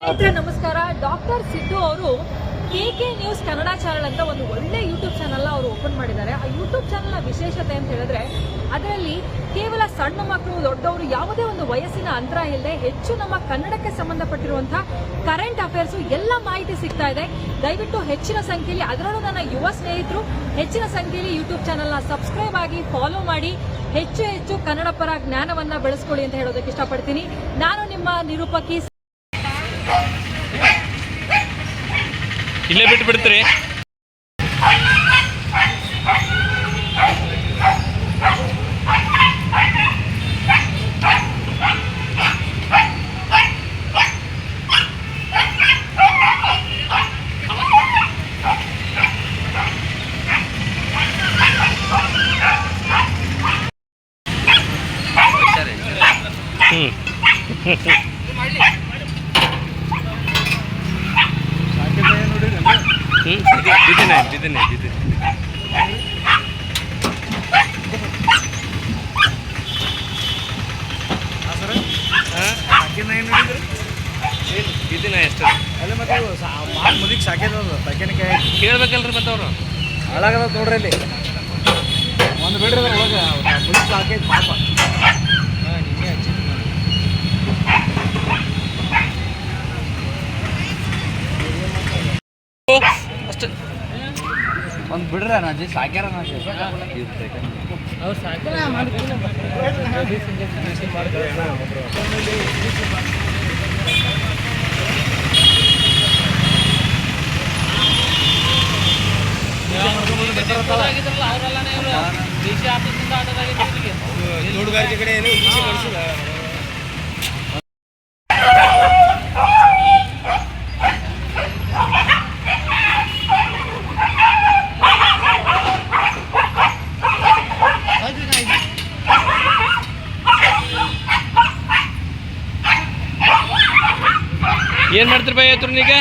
ಸ್ನೇಹಿತರೆ ನಮಸ್ಕಾರ. ಡಾಕ್ಟರ್ ಸಿದ್ದು ಅವರು KK ನ್ಯೂಸ್ ಕನ್ನಡ ಚಾನಲ್ ಅಂತ ಒಂದು ಒಳ್ಳೆ ಯೂಟ್ಯೂಬ್ ಚಾನಲ್ ಅವರು ಓಪನ್ ಮಾಡಿದ್ದಾರೆ. ಆ ಯೂಟ್ಯೂಬ್ ಚಾನಲ್ನ ವಿಶೇಷತೆ ಅಂತ ಹೇಳಿದ್ರೆ ಅದರಲ್ಲಿ ಕೇವಲ ಸಣ್ಣ ಮಕ್ಕಳು ದೊಡ್ಡವರು ಯಾವುದೇ ಒಂದು ವಯಸ್ಸಿನ ಅಂತರ ಇಲ್ಲದೆ ಹೆಚ್ಚು ನಮ್ಮ ಕನ್ನಡಕ್ಕೆ ಸಂಬಂಧಪಟ್ಟಿರುವಂತಹ ಕರೆಂಟ್ ಅಫೇರ್ಸ್ ಎಲ್ಲ ಮಾಹಿತಿ ಸಿಗ್ತಾ ಇದೆ. ದಯವಿಟ್ಟು ಹೆಚ್ಚಿನ ಸಂಖ್ಯೆಯಲ್ಲಿ, ಅದರಲ್ಲೂ ನನ್ನ ಯುವ ಸ್ನೇಹಿತರು ಹೆಚ್ಚಿನ ಸಂಖ್ಯೆಯಲ್ಲಿ ಯೂಟ್ಯೂಬ್ ಚಾನಲ್ನ ಸಬ್ಸ್ಕ್ರೈಬ್ ಆಗಿ ಫಾಲೋ ಮಾಡಿ ಹೆಚ್ಚು ಕನ್ನಡ ಪರ ಜ್ಞಾನವನ್ನ ಬೆಳೆಸ್ಕೊಳ್ಳಿ ಅಂತ ಹೇಳೋದಕ್ಕೆ ಇಷ್ಟಪಡ್ತೀನಿ. ನಾನು ನಿಮ್ಮ ನಿರೂಪಕಿ. ಇಲ್ಲೇ ಬಿಟ್ಟು ಬಿಡ್ತೀರಿ. ಬಿದ್ದೀನಿ ಎಷ್ಟು ಅಲ್ಲಿ ಮತ್ತೆ ಮುದಿಗೆ ಸಾಕಿದ್ರದು ಬೈಕೆನಿಕಾಯಿ ಕೇಳ್ಬೇಕಲ್ರಿ ಮತ್ತೆ ಅವರು ಹಾಳಾಗದ ನೋಡ್ರಿ ಅಲ್ಲಿ ಒಂದು ಬಿಡ್ರಿ ಒಳಗೆ ಮುದಿಗೆ ಸಾಕೈತಿ ಪಾಪ. ಅಷ್ಟು ಒಂದು ಬಿಡ್ರಿ ಅಜ್ಜಿ ಸಾಕ್ಯಾರ ಅವ್ರು ಹುಡುಗಾರಿಕೆ ಕಡೆ ಏನು ಏನು ಮಾಡ್ತೀರಿ ಬೈ ಹತ್ರ ಈಗ?